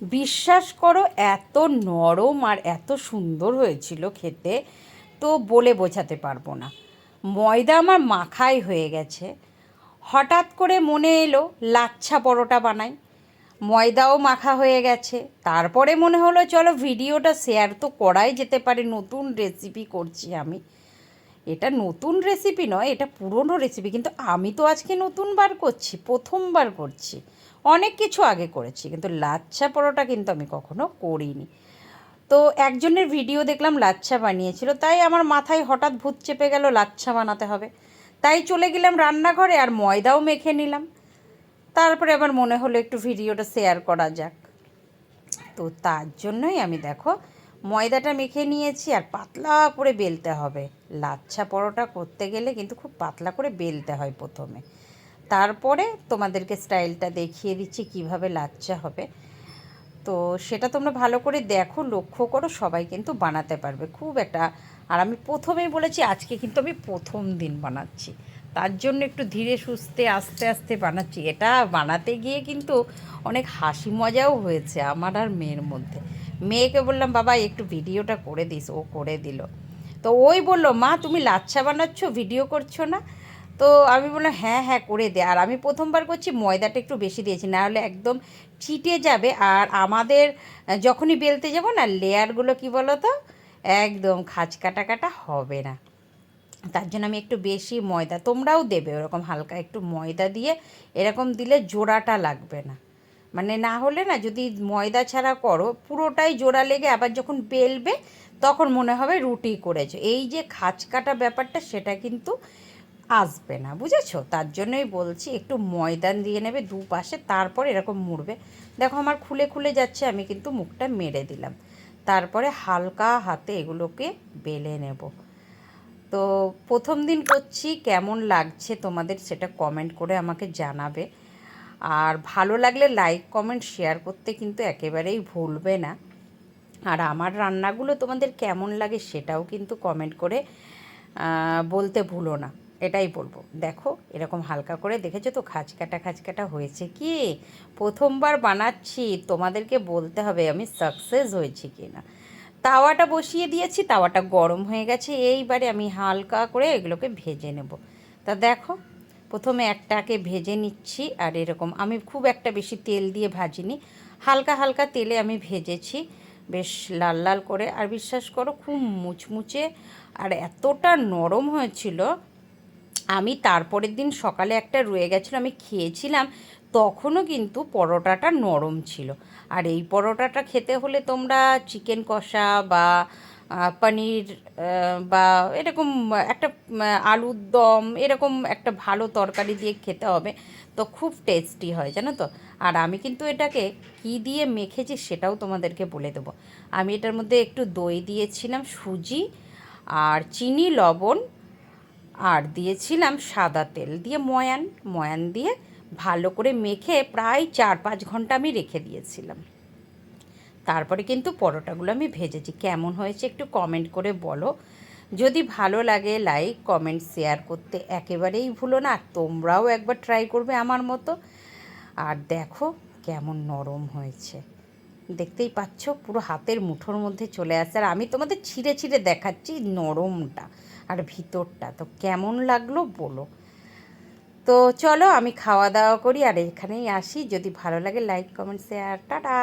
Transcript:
বিশ্বাস করো, এত নরম আর এত সুন্দর হয়েছিল খেতে, তো বলে বোঝাতে পারবো না। ময়দা আমার মাখাই হয়ে গেছে। হঠাৎ করে মনে এলো লাচ্ছা পরোটা বানাই। ময়দাও মাখা হয়ে গেছে। তারপরে মনে হলো চলো ভিডিওটা শেয়ার তো করাই যেতে পারে, নতুন রেসিপি করছি আমি। এটা নতুন রেসিপি নয়, এটা পুরনো রেসিপি, কিন্তু আমি তো আজকে নতুনবার করছি, প্রথমবার করছি। অনেক কিছু আগে করেছি, কিন্তু লাচ্ছা পরোটা কিন্তু আমি কখনো করিনি। তো একজনের ভিডিও দেখলাম লাচ্ছা বানিয়েছিল, তাই আমার মাথায় হঠাৎ ভূত চেপে গেল লাচ্ছা বানাতে হবে। তাই চলে গেলাম রান্নাঘরে আর ময়দাও মেখে নিলাম। তারপরে আবার মনে হলো একটু ভিডিওটা শেয়ার করা যাক। তো তার জন্যই আমি দেখো ময়দাটা মেখে নিয়েছি, আর পাতলা করে বেলতে হবে। লাচ্ছা পরোটা করতে গেলে কিন্তু খুব পাতলা করে বেলতে হয় প্রথমে, তারপরে তোমাদেরকে স্টাইলটা দেখিয়ে দিচ্ছি কিভাবে লাচ্ছা হবে। তো সেটা তোমরা ভালো করে দেখো, লক্ষ্য করো, সবাই কিন্তু বানাতে পারবে খুব একটা। আর আমি প্রথমেই বলেছি আজকে কিন্তু আমি প্রথম দিন বানাচ্ছি, তার জন্য একটু ধীরে সুস্থে আস্তে আস্তে বানাচ্ছি। এটা বানাতে গিয়ে কিন্তু অনেক হাসি মজাও হয়েছে আমার আর মেয়ের মধ্যে। মেয়েকে বললাম বাবা একটু ভিডিওটা করে দিস, ও করে দিল। তো ওই বললো মা তুমি লাচ্ছা বানাচ্ছো, ভিডিও করছো না? তো আমি বললাম হ্যাঁ হ্যাঁ করে দে। আর আমি প্রথমবার করছি, ময়দাটা একটু বেশি দিয়েছি, নাহলে একদম চিটে যাবে। আর আমাদের যখনই বেলতে যাব না, লেয়ারগুলো কি বলো তো, একদম খাঁজ কাটা কাটা হবে না। তার জন্য আমি একটু বেশি ময়দা, তোমরাও দেবে ওরকম হালকা একটু ময়দা দিয়ে, এরকম দিলে জোড়াটা লাগবে না। মানে না হলে না, যদি ময়দা ছাড়া করো পুরোটাই জোড়া লেগে আবার যখন বেলবে তখন মনে হবে রুটি করেছো। এই যে খাঁজ কাটা ব্যাপারটা সেটা কিন্তু আসবে না, বুঝেছো? তার জন্যই বলছি একটু ময়দান দিয়ে নেবে দুপাশে, তারপর এরকম মুড়বে। দেখো আমার খুলে খুলে যাচ্ছে, আমি কিন্তু মুখটা মেরে দিলাম। তারপরে হালকা হাতে এগুলোকে বেলে নেব। তো প্রথম দিন করছি, কেমন লাগছে তোমাদের সেটা কমেন্ট করে আমাকে জানাবে। আর ভালো লাগলে লাইক কমেন্ট শেয়ার করতে কিন্তু একেবারেই ভুলবে না। আর আমার রান্নাগুলো তোমাদের কেমন লাগে সেটাও কিন্তু কমেন্ট করে বলতে ভুলো না। এটাই বলবো। দেখো এরকম হালকা করে দেখেছো তো খাঁজ কাটা হয়েছে কি? প্রথমবার বানাচ্ছি, তোমাদেরকে বলতে হবে আমি সাকসেস হয়েছি কি না। তাওয়াটা বসিয়ে দিয়েছি, তাওয়াটা গরম হয়ে গেছে, এইবারে আমি হালকা করে এগুলোকে ভেজে নেব। তা দেখো প্রথমে একটাকে ভেজে নিচ্ছি, আর এরকম আমি খুব একটা বেশি তেল দিয়ে ভাজিনি, হালকা হালকা তেলে আমি ভেজেছি বেশ লাল লাল করে। আর বিশ্বাস করো খুব মুচমুচে আর এতটা নরম হয়েছিল। আমি তারপরের দিন সকালে একটা রয়ে গেছিলো, আমি খেয়েছিলাম, তখনও কিন্তু পরোটাটা নরম ছিল। আর এই পরোটাটা খেতে হলে তোমরা চিকেন কষা বা পনির বা এরকম একটা আলুর দম, এরকম একটা ভালো তরকারি দিয়ে খেতে হবে, তো খুব টেস্টি হয় জানো তো। আর আমি কিন্তু এটাকে কী দিয়ে মেখেছি সেটাও তোমাদেরকে বলে দেবো। আমি এটার মধ্যে একটু দই দিয়েছিলাম, সুজি আর চিনি, লবণ, আর দিয়েছিলাম সাদা তেল দিয়ে ময়ান। ময়ান দিয়ে ভালো করে মেখে প্রায় 4-5 ঘন্টা আমি রেখে দিয়েছিলাম। তারপরে কিন্তু পরোটাগুলো আমি ভেজেছি। কেমন হয়েছে একটু কমেন্ট করে বলো। যদি ভালো লাগে লাইক কমেন্ট শেয়ার করতে একেবারেই ভুলো না। আর তোমরাও একবার ট্রাই করবে আমার মতো। আর দেখো কেমন নরম হয়েছে, দেখতেই পাচ্ছ পুরো হাতের মুঠোর মধ্যে চলে আসছে। আর আমি তোমাদের ছিঁড়ে ছিঁড়ে দেখাচ্ছি নরমটা আর ভিতরটা, তো কেমন লাগলো বলো। তো চলো আমি খাওয়া দাওয়া করি আর এখানেই আসি। যদি ভালো লাগে লাইক কমেন্ট শেয়ার, টাটা।